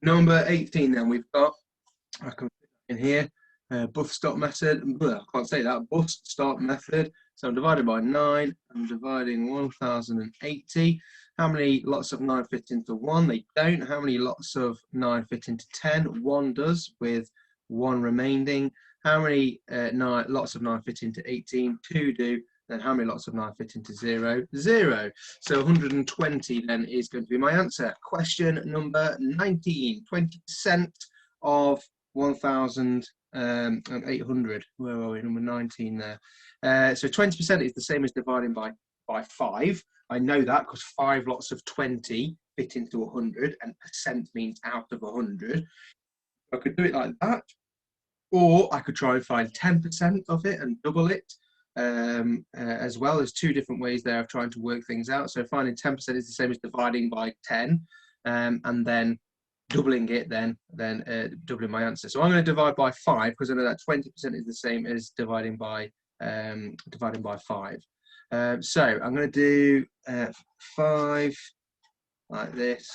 Number 18 then we've got, I can put in here, bus stop method. I can't say that, bus stop method. So I'm divided by 9, I'm dividing 1080. How many lots of 9 fit into 1? They don't. How many lots of 9 fit into 10? 1 does, with 1 remaining. How many lots of 9 fit into 18? 2 do. Then how many lots of 9 fit into 0? 0. So 120 then is going to be my answer. Question number 19. 20% of 1,800. Where are we? Number 19 there. So 20% is the same as dividing by 5. I know that because 5 lots of 20 fit into 100, and percent means out of 100. I could do it like that, or I could try and find 10% of it and double it. As well. There's 2 different ways there of trying to work things out. So finding 10% is the same as dividing by 10, and then doubling it, then doubling my answer. So I'm going to divide by 5 because I know that 20% is the same as dividing by 5. So I'm going to do 5 like this.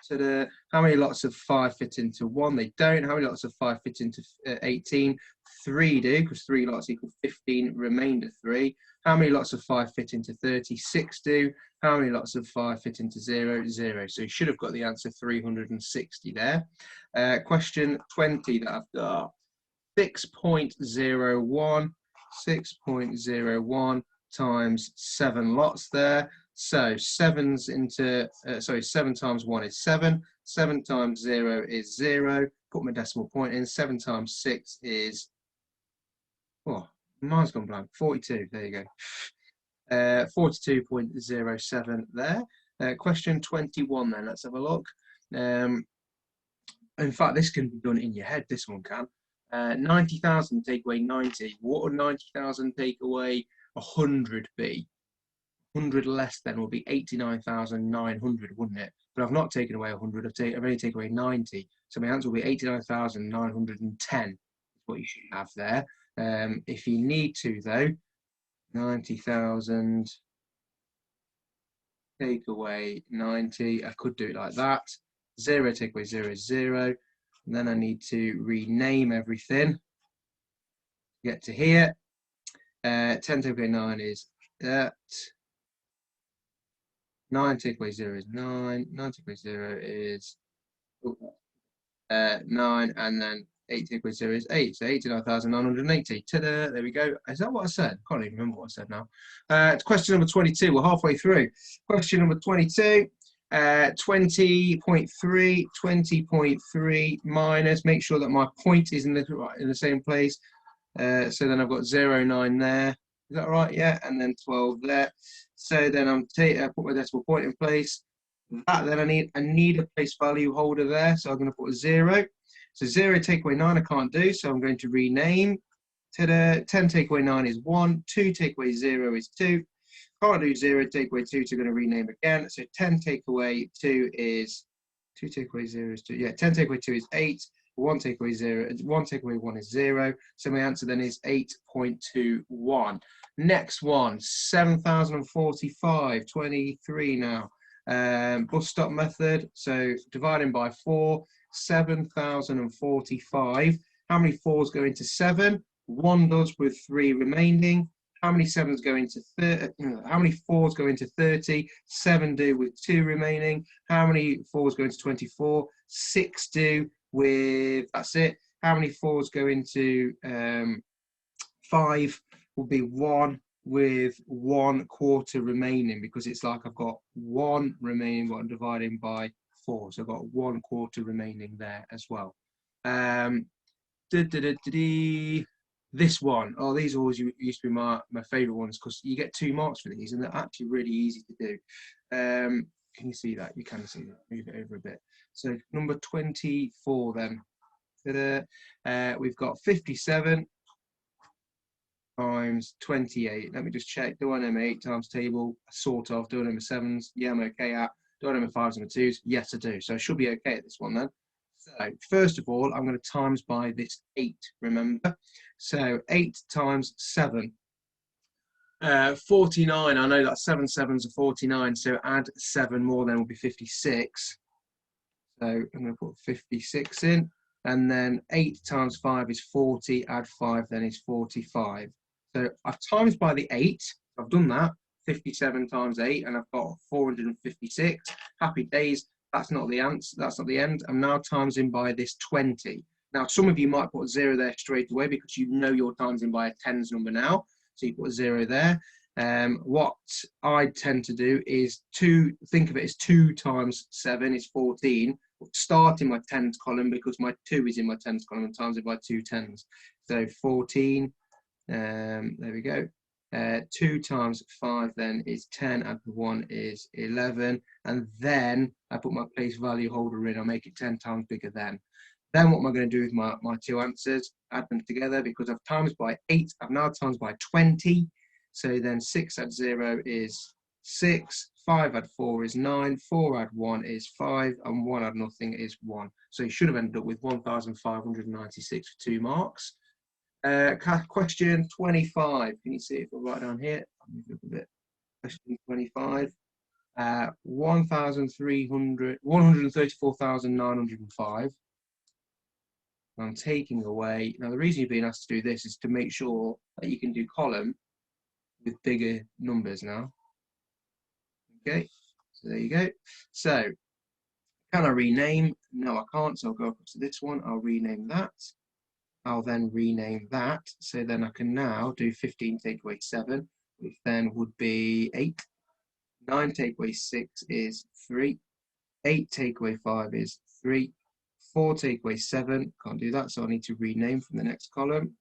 So how many lots of 5 fit into 1? They don't. How many lots of 5 fit into 18? 3 do, because 3 lots equal 15, remainder 3. How many lots of 5 fit into 30? 6 do. How many lots of 5 fit into 0? 0. So you should have got the answer 360 there. Question 20 that I've got. 6.01. 6.01 times 7 lots there. So 7 times 1 is 7. 7 times 0 is 0. Put my decimal point in. 7 times 6 is, oh, mine's gone blank. 42. There you go. 42.07 there. Question 21 then. Let's have a look. In fact, this can be done in your head. This one can. 90,000 take away 90. What would 90,000 take away 100 be? 100 less than will be 89,900, wouldn't it? But I've not taken away 100, I've only taken away 90. So my answer will be 89,910 is what you should have there. If you need to, though, 90,000 take away 90, I could do it like that. 0 take away 0 is 0. And then I need to rename everything. Get to here. 10 take away 9 is that. 9 take away 0 is 9. 9 take away 0 is 9. And then 8 take away 0 is 8. So 89,980. Ta-da! There we go. Is that what I said? I can't even remember what I said now. Question number 22. We're halfway through. Question number 22. 20.3. 20.3 minus. Make sure that my point is in the same place. So then I've got 0, 9 there. Is that right? Yeah. And then 12 there. So then I put my decimal point in place. That then I need a place value holder there. So I'm going to put a 0. So 0 take away 9 I can't do. So I'm going to rename. 10 take away 9 is 1. 2 take away 0 is 2. Can't do 0 take away 2. So I'm going to rename again. So 10 take away 2 is 2 take away 0 is 2. Yeah, 10 take away 2 is 8. 1 take away 0. 1 take away 1 is 0. So my answer then is 8.21. Next one, 7,045, 23 now. Bus stop method. So dividing by 4, 7,045. How many 4s go into 7? 1 does, with 3 remaining. How many 7s go into 30? How many 4s go into 30? 7 do, with 2 remaining. How many 4s go into 24? 6 do, with, that's it. How many 4s go into 5? Will be 1, with 1/4 remaining, because it's like I've got 1 remaining, what I'm dividing by 4. So I've got 1/4 remaining there as well. This one, oh, these always used to be my favorite ones, because you get 2 marks for these and they're actually really easy to do. Can you see that? You can see that. Move it over a bit. So number 24 then. We've got 57 times 28. Let me just check. Do I know my 8 times table? Sort of. Do I know my 7s? Yeah, I'm okay at. Do I know my 5s and my 2s? Yes, I do. So I should be okay at this one then. So first of all, I'm going to times by this 8, remember? So 8 times 7. 49. I know that 7 7s are 49. So add 7 more, then will be 56. So I'm going to put 56 in, and then 8 times 5 is 40, add 5 then is 45. So I've times by the 8, I've done that, 57 times 8, and I've got 456. Happy days, that's not the answer, that's not the end. I'm now timesing by this 20. Now, some of you might put a 0 there straight away because you know you're timesing by a tens number now, so you put a 0 there. What I tend to do is think of it as 2 times 7 is 14. Start in my tens column because my 2 is in my tens column and times it by 2 tens. So 14, there we go. 2 times 5 then is 10, and 1 is 11. And then I put my place value holder in, I make it 10 times bigger then. Then what am I going to do with my two answers? Add them together because I've times by 8, I've now times by 20. So then 6 add 0 is 6, 5 add 4 is 9, 4 add 1 is 5, and 1 add nothing is 1. So you should have ended up with 1,596 for 2 marks. Question 25. Can you see it right down here? I'll move it up a bit. Question 25. 134,905. I'm taking away. Now, the reason you're being asked to do this is to make sure that you can do column with bigger numbers now. Okay, so there you go. So, can I rename? No, I can't. So I'll go up to this one. I'll rename that. I'll then rename that. So then I can now do 15 take away 7, which then would be 8. 9 take away 6 is 3. 8 take away 5 is 3. 4 take away 7, can't do that, so I need to rename from the next column.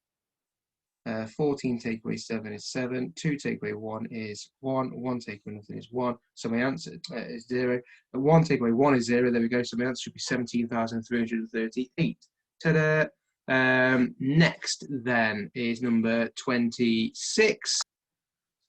14 take away 7 is 7. 2 take away 1 is 1. 1 take away nothing is 1. So my answer is 0. 1 take away 1 is 0. There we go. So my answer should be 17,338. Ta-da! Next then is number 26.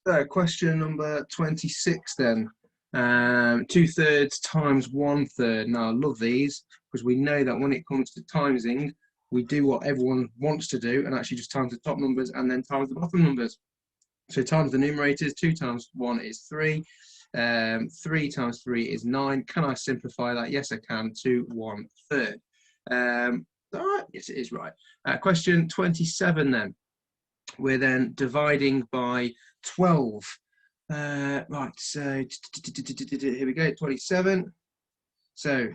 So question number 26 then. 2/3 times 1/3. Now I love these because we know that when it comes to timesing, we do what everyone wants to do and actually just times the top numbers and then times the bottom numbers. So times the numerators, 2 times 1 is 3. 3 times 3 is 9. Can I simplify that? Yes, I can. 2 1/3. All right, yes, it is right. Question 27 then. We're then dividing by 12. Right, so here we go, 27. So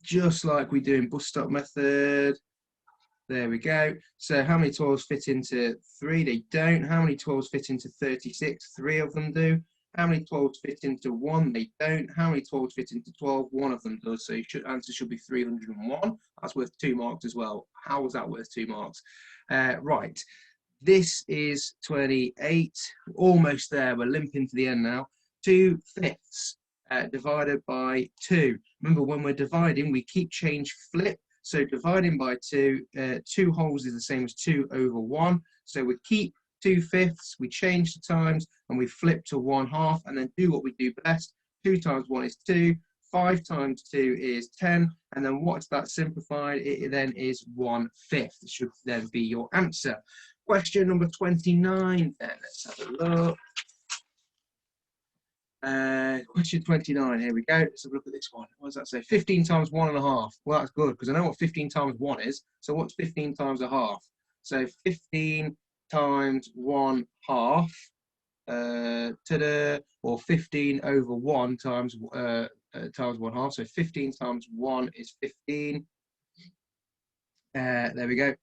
just like we do in bus stop method, there we go. So how many 12s fit into 3? They don't. How many 12s fit into 36? 3 of them do. How many 12s fit into 1? They don't. How many 12s fit into 12? 1 of them does. So your answer should be 301. That's worth 2 marks as well. How was that worth 2 marks? Right. This is 28, almost there. We're limping to the end now. 2/5 divided by 2. Remember, when we're dividing, we keep change flip. So dividing by 2, 2 wholes is the same as 2 over 1. So we keep 2/5, we change the times, and we flip to 1/2, and then do what we do best. 2 times 1 is 2. 5 times 2 is 10. And then what's that simplified? It then is 1/5. It should then be your answer. Question number 29 then, let's have a look. Question 29, here we go. Let's have a look at this one. What does that say? 15 times 1.5. Well, that's good because I know what 15 times 1 is. So what's 15 times 1/2? So 15 times 1/2, ta-da, or 15 over 1 times 1/2. So 15 times 1 is 15. There we go.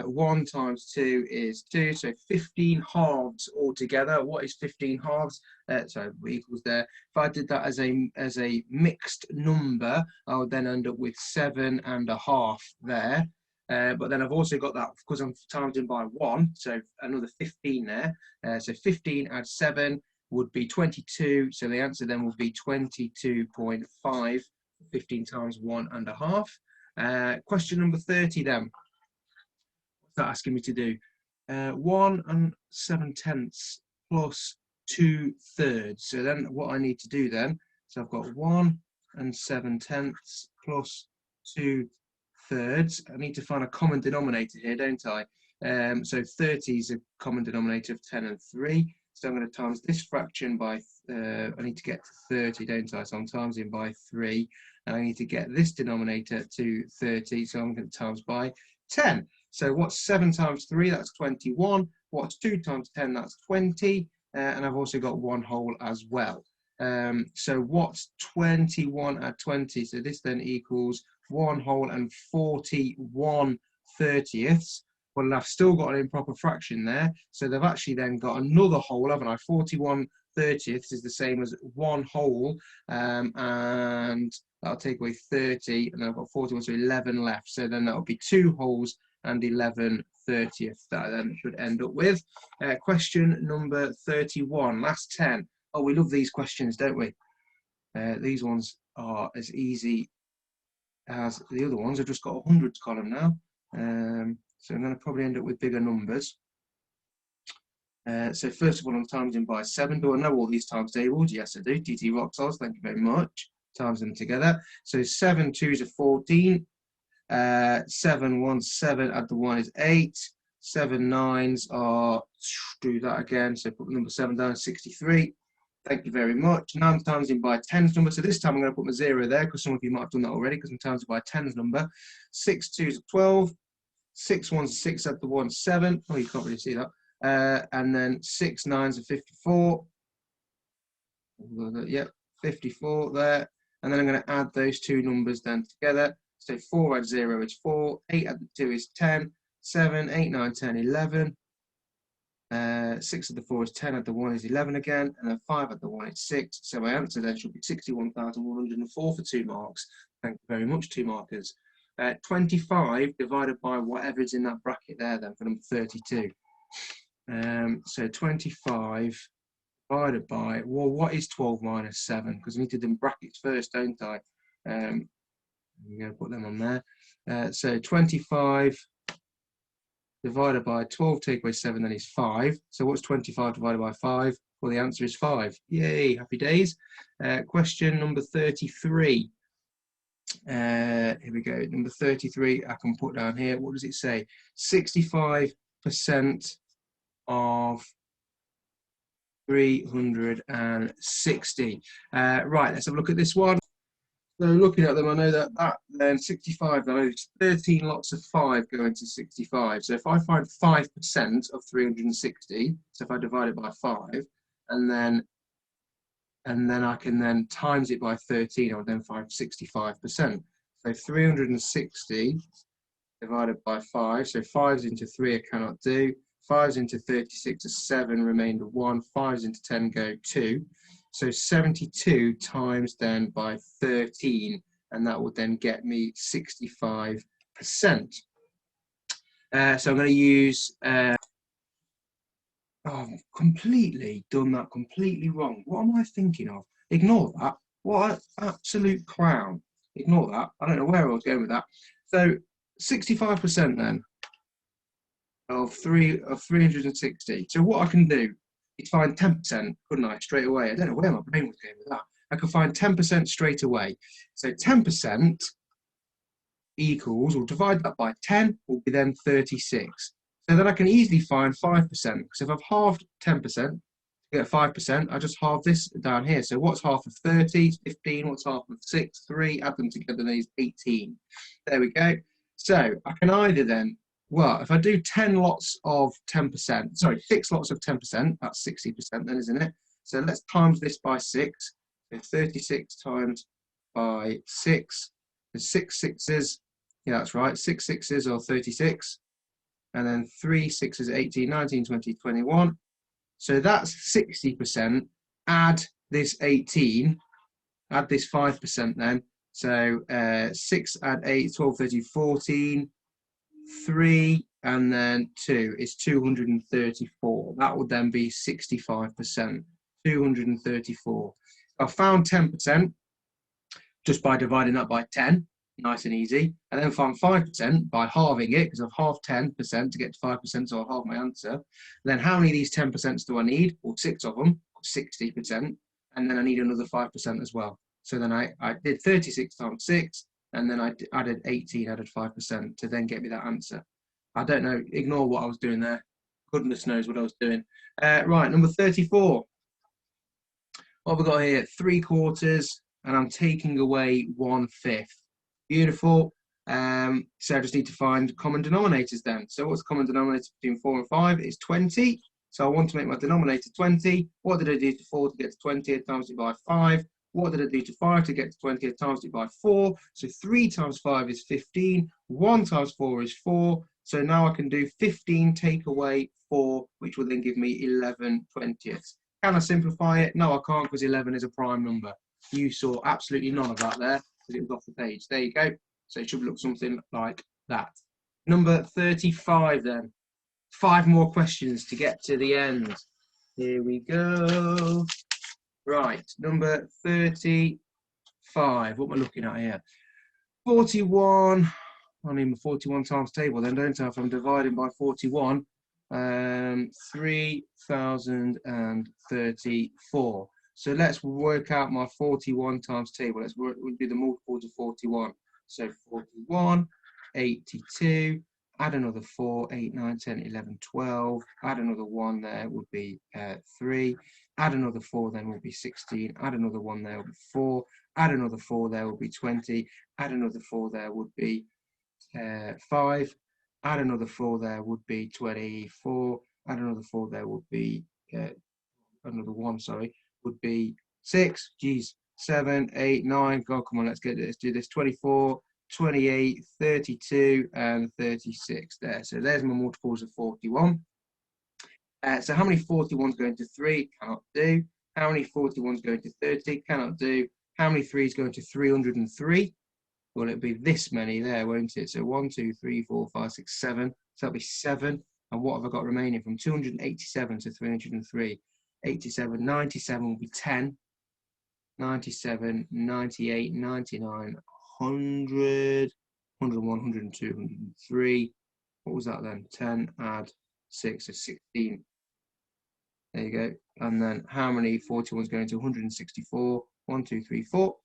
1 times 2 is 2, so 15 halves altogether. What is 15 halves? So equals there. If I did that as a mixed number, I would then end up with 7.5 there. But then I've also got that because I'm timed in by 1, so another 15 there. So 15 add 7 would be 22. So the answer then would be 22.5. 15 times 1.5. Question number 30 then. What's that asking me to do? 1 7/10 plus 2/3. So then what I need to do then, so I've got 1 7/10 plus 2/3. I need to find a common denominator here, don't I? So 30 is a common denominator of 10 and 3. So I'm going to times this fraction by, I need to get to 30, don't I? So I'm timesing by 3. and I need to get this denominator to 30, so I'm going to times by 10. So what's 7 times 3? That's 21. What's 2 times 10? That's 20. And I've also got 1 whole as well. So what's 21 add 20? So this then equals 1 whole and 41 30ths. Well, I've still got an improper fraction there. So they've actually then got another whole, haven't I? 41 30ths is the same as 1 whole. And that'll take away 30. And then I've got 41, so 11 left. So then that'll be 2 wholes and 11 30ths that I then should end up with. Question number 31, last 10. Oh, we love these questions, don't we? These ones are as easy as the other ones. I've just got a hundreds column now. So I'm going to probably end up with bigger numbers. So first of all, I'm timesing by 7. Do I know all these times tables? Yes, I do. TT Roxos, thank you very much. Times them together. So 7 2s are 14. 7 1 7, add the 1 is 8. 7 9s are, do that again, so put the number 7 down, 63. Thank you very much. Now I'm timesing by 10's number, so this time I'm going to put my 0 there because some of you might have done that already because I'm timesing by 10's number. 6 2s are 12. 6 1s are 6, add the 1 7. Oh, you can't really see that. And then 6 9s are 54. Yep, 54 there. And then I'm going to add those two numbers then together. So 4 add 0 is 4, 8 add 2 is 10, 7, 8, 9, 10, 11. 6 add the 4 is 10, add the 1 is 11 again, and then 5 add the 1 is 6. So my answer then should be 61,104 for 2 marks. Thank you very much, 2 markers. 25 divided by whatever's in that bracket there then for number 32. So 25 divided by, well, what is 12 minus 7? Because I need to do brackets first, don't I? I'm going to put them on there. So 25 divided by 12 take away 7 then is 5. So what's 25 divided by 5? Well, the answer is 5. Yay, happy days. Question number 33. Here we go. Number 33 I can put down here. What does it say? 65% of 360. Right, let's have a look at this one. So looking at them, I know that then 65, I know it's 13 lots of 5 go into 65. So if I find 5% of 360, so if I divide it by 5, and then I can then times it by 13, I would then find 65%. So 360 divided by 5, so 5s into 3 I cannot do. 5s into 36 is 7, remainder 1. 5s into 10 go 2. So 72 times then by 13, and that would then get me 65%. So I'm going to use, oh, I've completely done that completely wrong. What am I thinking of? Ignore that. What an absolute clown. Ignore that. I don't know where I was going with that. So 65% then of 360. So what I can do is find 10%, couldn't I, straight away? I don't know where my brain was going with that. I could find 10% straight away. So 10% equals, we'll divide that by 10, will be then 36. So then I can easily find 5%, because if I've halved 10% to get 5%, I just halve this down here. So what's half of 30? 15. What's half of 6? 3. Add them together, and is 18. There we go. So I can either then, well, if I do 10 lots of 10%, sorry, 6 lots of 10%, that's 60% then, isn't it? So let's times this by 6. So 36 times by 6. There's 6 6s. Yeah, that's right. 6 6s are 36. And then 3 6s, 18, 19, 20, 21. So that's 60%. Add this 18. Add this 5% then. So 6 add 8, 12, 13, 14. 3 and then 2 is 234. That would then be 65%. 234. I found 10% just by dividing that by 10. Nice and easy. And then find 5% by halving it, because I've halved 10% to get to 5%, so I'll halve my answer. And then how many of these 10% do I need? Well, 6 of them, 60%. And then I need another 5% as well. So then I did 36 times 6. And then I added 18, added 5% to then get me that answer. I don't know, ignore what I was doing there. Goodness knows what I was doing. Right, number 34. What have we got here? 3/4 and I'm taking away 1/5. Beautiful. So I just need to find common denominators then. So what's the common denominator between 4 and 5? It's 20. So I want to make my denominator 20. What did I do to 4 to get to 20? I times it by 5. What did I do to 5 to get to 20? I times it by 4. So 3 times 5 is 15. 1 times 4 is 4. So now I can do 15 take away 4, which will then give me 11/20. Can I simplify it? No, I can't, because 11 is a prime number. You saw absolutely none of that there, because it was off the page. There you go. So it should look something like that. Number 35 then. 5 more questions to get to the end. Here we go. Right, number 35. What am I looking at here? 41. I need my 41 times table then, don't I? If I'm dividing by 41, 3034. So let's work out my 41 times table. We'll do the multiples of 41. So 41, 82, add another 4, 8, 9, 10, 11, 12. Add another 1 there would be 3. Add another 4 then would be 16. Add another 1 there would be 4. Add another 4 there would be 20. Add another 4 there would be 5. Add another 4 there would be 24. Add another 4 there would be another 1, sorry, would be 6. Geez, 7, 8, 9. God, come on, let's do this. 24, 28, 32, and 36 there. So there's my multiples of 41. So how many 41s going to 3? Cannot do. How many 41s going to 30? Cannot do. How many 3s going to 303? Well, it'll be this many there, won't it? So 1, 2, 3, 4, 5, 6, 7. So that'll be 7. And what have I got remaining from 287 to 303? 87, 97 will be 10. 97, 98, 99, 100, 101, 102, 103. What was that then? 10 add 6 is 16. There you go. And then how many 41s going to 164? 1, 2, 3, 4.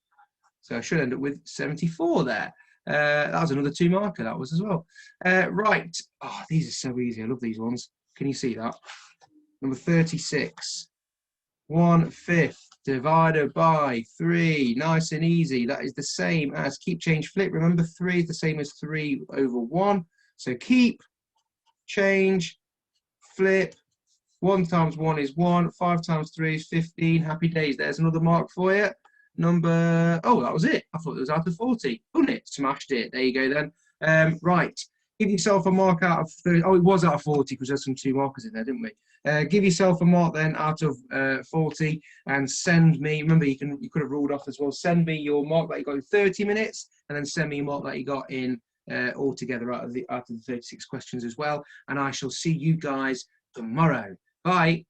So I should end up with 74 there. That was another 2 marker, that was as well. Right. Oh, these are so easy. I love these ones. Can you see that? Number 36. 1/5 divided by 3. Nice and easy. That is the same as keep, change, flip. Remember, 3 is the same as 3 over 1. So keep, change, flip. 1 times 1 is 1. 5 times 3 is 15. Happy days. There's another mark for you. Number, oh, that was it. I thought it was out of 40. Wasn't it? Smashed it. There you go then. Right. Give yourself a mark out of 30. Oh, it was out of 40 because there's some 2 markers in there, didn't we? Give yourself a mark then out of 40 and send me. Remember, you could have ruled off as well. Send me your mark that you got in 30 minutes, and then send me your mark that you got in altogether out of the 36 questions as well. And I shall see you guys tomorrow. Bye.